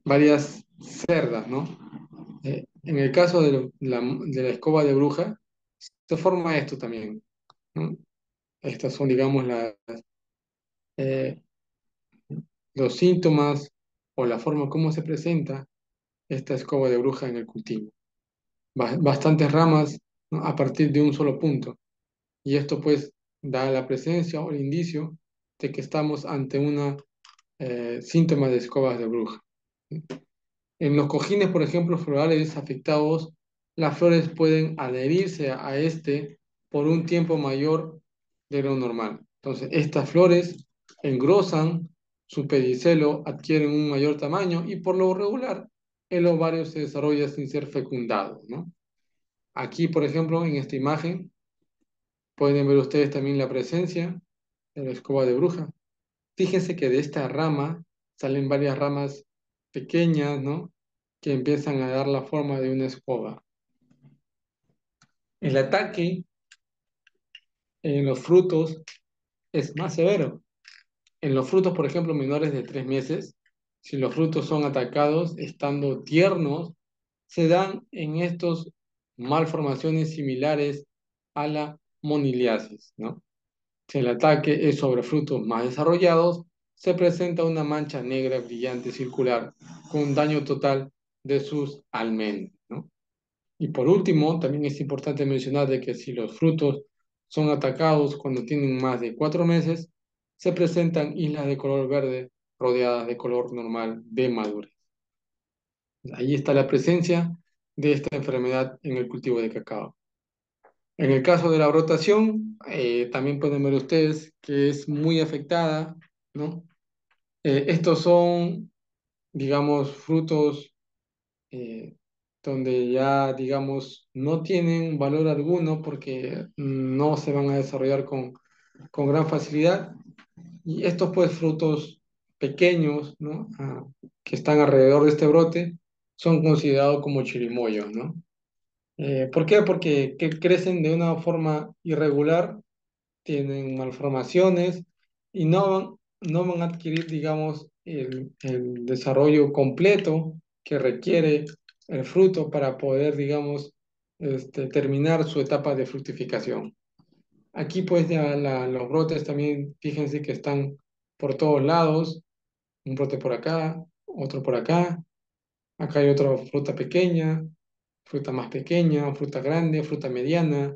varias cerdas, ¿no? En el caso de la escoba de bruja, se forma esto también, ¿no? Estas son, digamos, eh, los síntomas o la forma como se presenta esta escoba de bruja en el cultivo. Bastantes ramas, ¿no? A partir de un solo punto. Y esto pues da la presencia o el indicio de que estamos ante una síntoma de escobas de bruja. En los cojines, por ejemplo, florales afectados, las flores pueden adherirse a este por un tiempo mayor de lo normal. Entonces, estas flores engrosan su pedicelo, adquieren un mayor tamaño y por lo regular el ovario se desarrolla sin ser fecundado, ¿no? Aquí, por ejemplo, en esta imagen, pueden ver ustedes también la presencia de la escoba de bruja. Fíjense que de esta rama salen varias ramas pequeñas, ¿no? Que empiezan a dar la forma de una escoba. El ataque en los frutos es más severo. En los frutos, por ejemplo, menores de 3 meses, si los frutos son atacados estando tiernos, se dan en estos malformaciones similares a la moniliasis, ¿no? Si el ataque es sobre frutos más desarrollados, se presenta una mancha negra brillante circular con un daño total de sus almendras, ¿no? Y por último, también es importante mencionar de que si los frutos son atacados cuando tienen más de 4 meses, se presentan islas de color verde rodeadas de color normal de madurez. Ahí está la presencia de esta enfermedad en el cultivo de cacao. En el caso de la brotación, también pueden ver ustedes que es muy afectada, ¿no? Estos son, digamos, frutos eh, donde ya, digamos, no tienen valor alguno porque no se van a desarrollar con gran facilidad. Y estos, pues, frutos pequeños, ¿no? Que están alrededor de este brote, son considerados como chirimoyos, ¿no? ¿Por qué? Porque crecen de una forma irregular, tienen malformaciones y no van a adquirir, digamos, el desarrollo completo que requiere el fruto para poder, digamos, terminar su etapa de fructificación. Aquí, pues, ya los brotes también, fíjense que están por todos lados, un brote por acá, otro por acá, acá hay otra fruta pequeña, fruta más pequeña, fruta grande, fruta mediana.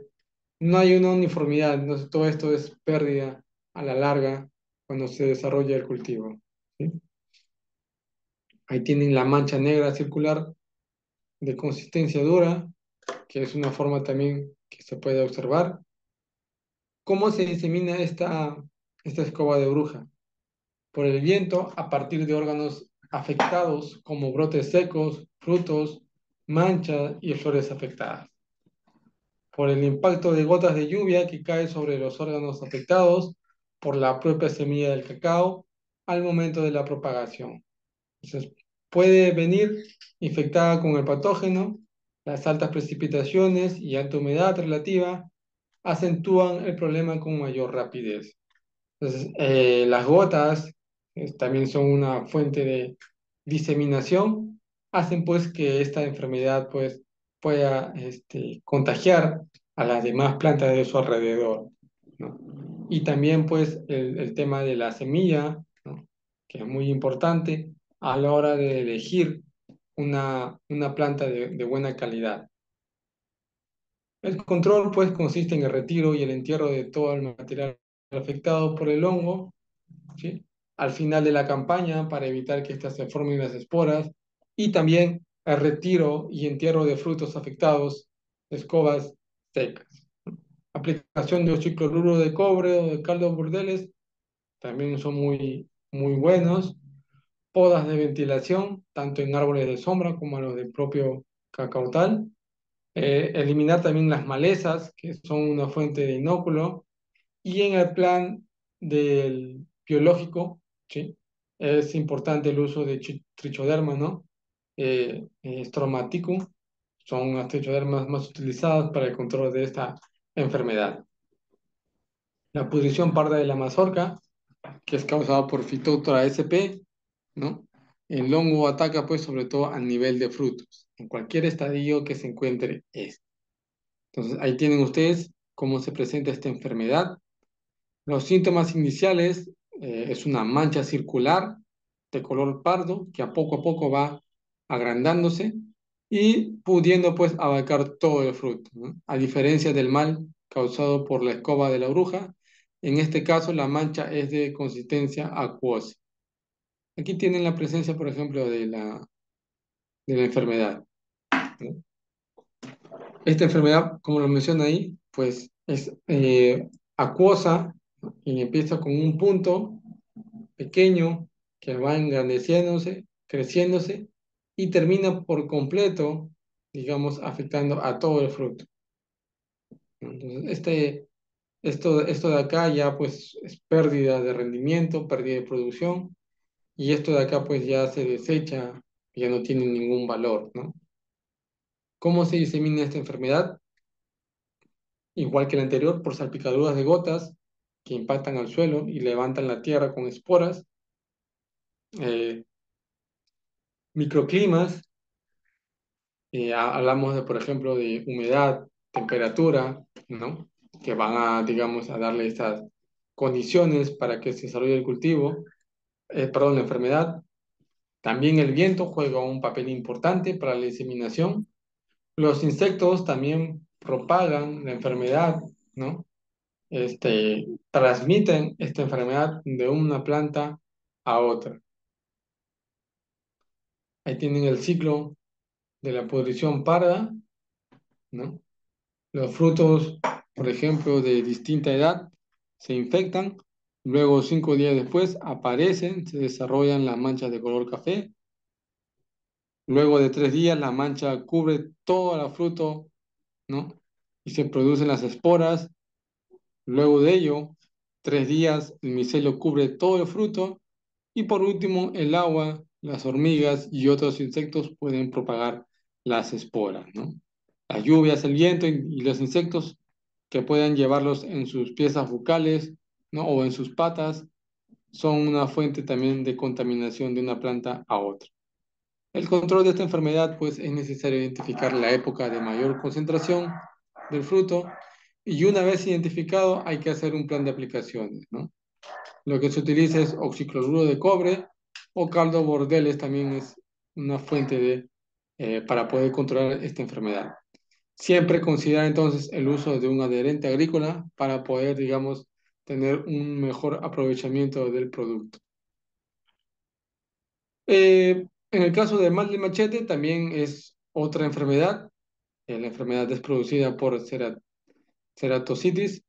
No hay una uniformidad, entonces todo esto es pérdida a la larga cuando se desarrolla el cultivo. ¿Sí? Ahí tienen la mancha negra circular de consistencia dura, que es una forma también que se puede observar. ¿Cómo se disemina esta escoba de bruja? Por el viento a partir de órganos afectados como brotes secos, frutos, manchas y flores afectadas. Por el impacto de gotas de lluvia que cae sobre los órganos afectados por la propia semilla del cacao al momento de la propagación. Entonces, puede venir infectada con el patógeno, las altas precipitaciones y alta humedad relativa acentúan el problema con mayor rapidez. Entonces, las gotas también son una fuente de diseminación, hacen pues que esta enfermedad pues pueda contagiar a las demás plantas de su alrededor, ¿no? Y también pues el tema de la semilla, ¿no? Que es muy importante a la hora de elegir una planta de buena calidad. El control pues consiste en el retiro y el entierro de todo el material afectado por el hongo, ¿sí? Al final de la campaña para evitar que éstas se formen las esporas y también el retiro y entierro de frutos afectados, escobas secas. Aplicación de cicloruro de cobre o de caldo burdeles también son muy buenos. Podas de ventilación, tanto en árboles de sombra como a los del propio cacautal. Eliminar también las malezas, que son una fuente de inóculo. Y en el plan del biológico, ¿sí? Es importante el uso de trichoderma, ¿no? Stromaticum, son las trichodermas más utilizadas para el control de esta enfermedad. La pudrición parda de la mazorca, que es causada por Phytophthora sp, ¿no? El hongo ataca, pues, sobre todo a nivel de frutos, en cualquier estadio que se encuentre este. Entonces, ahí tienen ustedes cómo se presenta esta enfermedad. Los síntomas iniciales es una mancha circular de color pardo que a poco va agrandándose y pudiendo pues abarcar todo el fruto, ¿no? A diferencia del mal causado por la escoba de la bruja, en este caso la mancha es de consistencia acuosa. Aquí tienen la presencia, por ejemplo, de la enfermedad, ¿no? Esta enfermedad, como lo menciona ahí, pues es acuosa y empieza con un punto pequeño que va engrandeciéndose, creciéndose y termina por completo, digamos, afectando a todo el fruto. Entonces, esto de acá ya pues es pérdida de rendimiento, pérdida de producción y esto de acá pues ya se desecha, ya no tiene ningún valor, ¿no? ¿Cómo se disemina esta enfermedad? Igual que la anterior, por salpicaduras de gotas que impactan al suelo y levantan la tierra con esporas, eh, microclimas. Hablamos de, por ejemplo, de humedad, temperatura, ¿no? Que van a, digamos, a darle estas condiciones para que se desarrolle el cultivo, perdón, la enfermedad. También el viento juega un papel importante para la diseminación. Los insectos también propagan la enfermedad, ¿no? Transmiten esta enfermedad de una planta a otra. Ahí tienen el ciclo de la pudrición parda, ¿no? Los frutos, por ejemplo, de distinta edad, se infectan Luego, 5 días después, aparecen, se desarrollan las manchas de color café. Luego de 3 días, la mancha cubre todo el fruto, ¿no? Y se producen las esporas. Luego de ello, 3 días, el micelio cubre todo el fruto. Y por último, el agua, las hormigas y otros insectos pueden propagar las esporas, ¿no? Las lluvias, el viento y los insectos que puedan llevarlos en sus piezas bucales, ¿no? O en sus patas, son una fuente también de contaminación de una planta a otra. El control de esta enfermedad, pues es necesario identificar la época de mayor concentración del fruto y una vez identificado hay que hacer un plan de aplicaciones, ¿no? Lo que se utiliza es oxicloruro de cobre o caldo bordeles también es una fuente para poder controlar esta enfermedad. Siempre considera entonces el uso de un adherente agrícola para poder, digamos, tener un mejor aprovechamiento del producto. En el caso del mal de machete también es otra enfermedad. La enfermedad es producida por ceratocitis,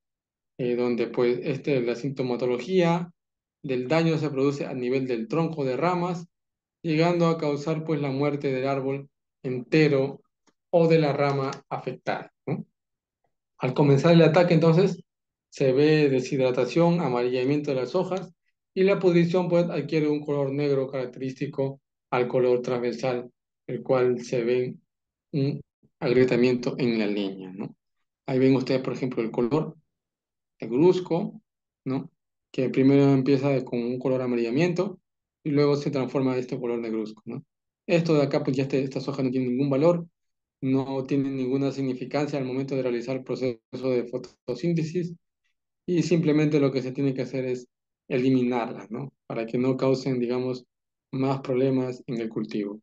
donde pues la sintomatología del daño se produce a nivel del tronco de ramas, llegando a causar pues la muerte del árbol entero o de la rama afectada, ¿no? Al comenzar el ataque, entonces, se ve deshidratación, amarillamiento de las hojas y la pudrición pues adquiere un color negro característico al color transversal, el cual se ve un agrietamiento en la leña, ¿no? Ahí ven ustedes, por ejemplo, el color negruzco, ¿no? Que primero empieza con un color amarillamiento y luego se transforma a este color negruzco, ¿no? Esto de acá, pues ya estas hojas no tienen ningún valor, no tienen ninguna significancia al momento de realizar el proceso de fotosíntesis y simplemente lo que se tiene que hacer es eliminarlas, ¿no? Para que no causen, digamos, más problemas en el cultivo.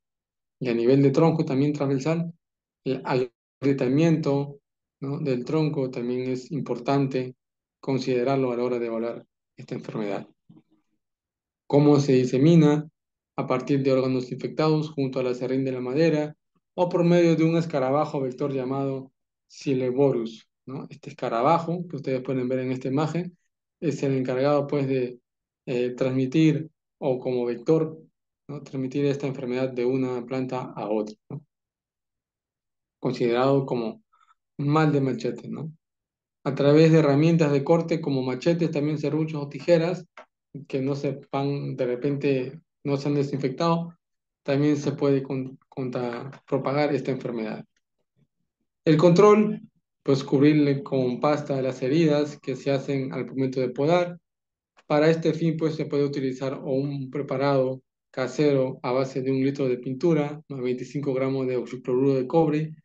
Y a nivel de tronco también transversal, el agrietamiento, ¿no? del tronco también es importante considerarlo a la hora de evaluar esta enfermedad. Cómo se disemina a partir de órganos infectados junto a la serrín de la madera o por medio de un escarabajo vector llamado Sileborus, ¿no? Este escarabajo que ustedes pueden ver en esta imagen es el encargado pues de transmitir o como vector, ¿no? transmitir esta enfermedad de una planta a otra, ¿no? Considerado como mal de machete, ¿no? A través de herramientas de corte como machetes, también serruchos o tijeras, que no sepan, de repente no se han desinfectado, también se puede propagar esta enfermedad. El control, pues cubrirle con pasta las heridas que se hacen al momento de podar. Para este fin, pues se puede utilizar o un preparado casero a base de 1 litro de pintura, más 25 gramos de oxicloruro de cobre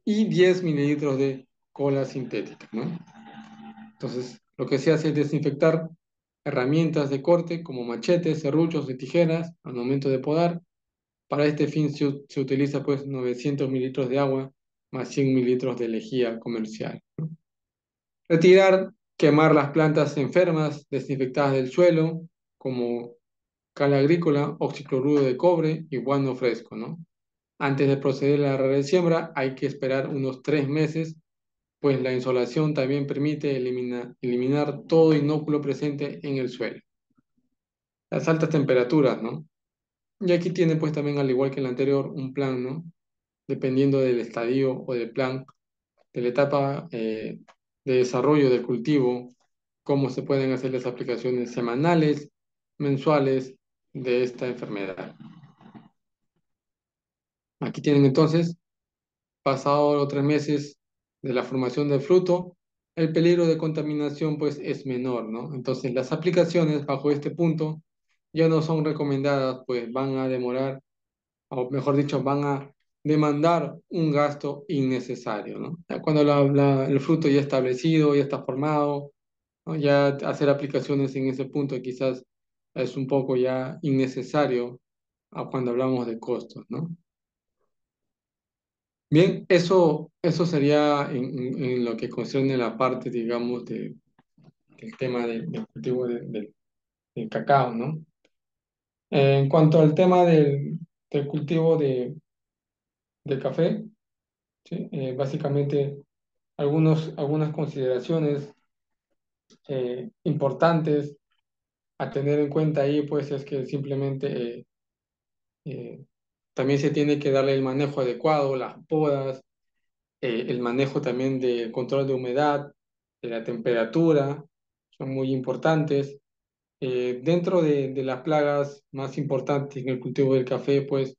y 10 mililitros de cola sintética, ¿no? Entonces, lo que se hace es desinfectar herramientas de corte como machetes, serruchos y tijeras al momento de podar. Para este fin se utiliza pues 900 mililitros de agua más 100 mililitros de lejía comercial. Retirar, quemar las plantas enfermas desinfectadas del suelo como cal agrícola, oxicloruro de cobre y guano fresco, ¿no? Antes de proceder a la resiembra hay que esperar unos 3 meses pues la insolación también permite eliminar todo inóculo presente en el suelo. Las altas temperaturas, ¿no? Y aquí tiene pues también, al igual que el anterior, un plan, ¿no? Dependiendo del estadio o del plan, de la etapa de desarrollo del cultivo, cómo se pueden hacer las aplicaciones semanales, mensuales de esta enfermedad. Aquí tienen entonces pasado los 3 meses de la formación del fruto, el peligro de contaminación pues es menor, ¿no? Entonces las aplicaciones bajo este punto ya no son recomendadas, pues van a demorar, o mejor dicho, van a demandar un gasto innecesario, ¿no? Ya cuando el fruto ya establecido, ya está formado, ¿no? Ya hacer aplicaciones en ese punto quizás es un poco ya innecesario cuando hablamos de costos, ¿no? Bien, eso sería en lo que concierne la parte, digamos, del tema del cultivo del cacao, ¿no? En cuanto al tema del cultivo de café, ¿sí? Básicamente algunas consideraciones importantes a tener en cuenta ahí, pues es que simplemente eh, también se tiene que darle el manejo adecuado, las podas, el manejo también del control de humedad, de la temperatura, son muy importantes. Dentro de las plagas más importantes en el cultivo del café, pues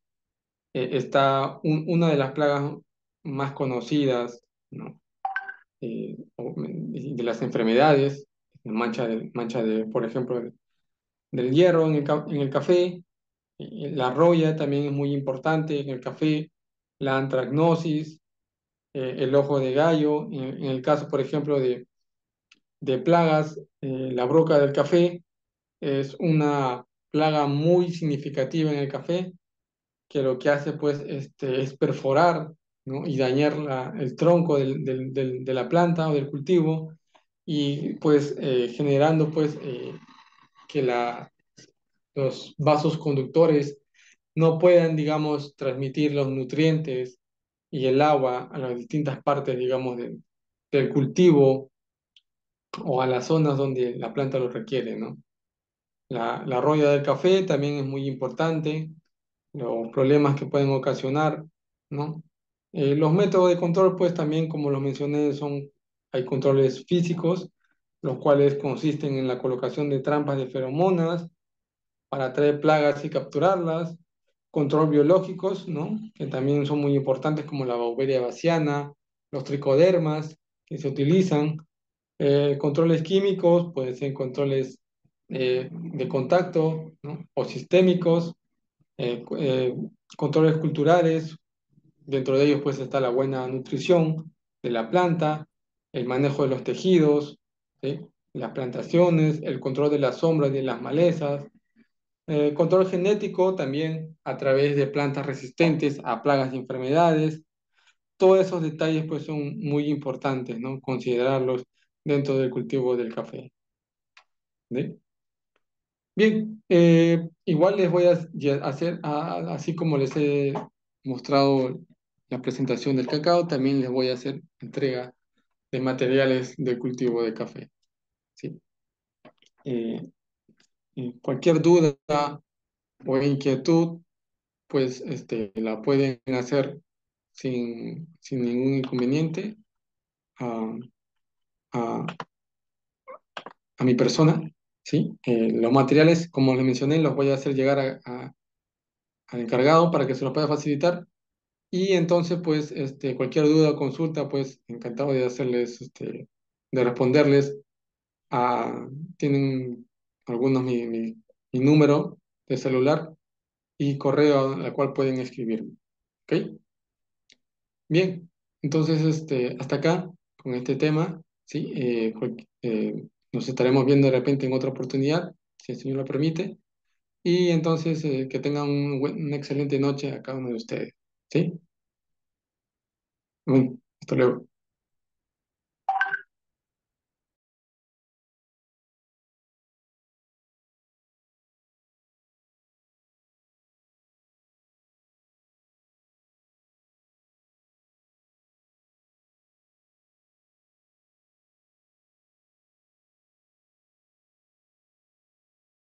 está una de las plagas más conocidas, ¿no? De las enfermedades, por ejemplo, del hierro en el café. La roya también es muy importante en el café, la antracnosis, el ojo de gallo. En el caso, por ejemplo, de plagas, la broca del café es una plaga muy significativa en el café, que lo que hace pues es perforar, ¿no? Y dañar el tronco de la planta o del cultivo y pues generando pues que los vasos conductores no puedan, digamos, transmitir los nutrientes y el agua a las distintas partes, digamos, del cultivo o a las zonas donde la planta lo requiere, ¿no? La roya del café también es muy importante, los problemas que pueden ocasionar, ¿no? Los métodos de control, pues también, como lo mencioné, hay controles físicos, los cuales consisten en la colocación de trampas de feromonas para atraer plagas y capturarlas, control biológicos, ¿no? Que también son muy importantes, como la Beauveria baciana, los tricodermas que se utilizan, controles químicos, pueden ser controles de contacto, ¿no? O sistémicos, controles culturales, dentro de ellos pues está la buena nutrición de la planta, el manejo de los tejidos, ¿sí? Las plantaciones, el control de las sombras y de las malezas, control genético también a través de plantas resistentes a plagas y enfermedades. Todos esos detalles pues son muy importantes, ¿no? Considerarlos dentro del cultivo del café. ¿Sí? Bien, igual les voy a hacer, así como les he mostrado la presentación del cacao, también les voy a hacer entrega de materiales de cultivo de café. ¿Sí? Eh, Cualquier duda o inquietud, pues la pueden hacer sin ningún inconveniente a, a, a mi persona. ¿Sí? Los materiales, como les mencioné, los voy a hacer llegar al encargado para que se los pueda facilitar. Y entonces, pues, cualquier duda o consulta, pues, encantado de hacerles, de responderles. A, tienen algunos mi número de celular y correo al cual pueden escribirme. ¿Ok? Bien, entonces, hasta acá con este tema, ¿sí? Nos estaremos viendo de repente en otra oportunidad, si el Señor lo permite. Y entonces, que tengan una excelente noche a cada uno de ustedes. ¿Sí? Bueno, hasta luego.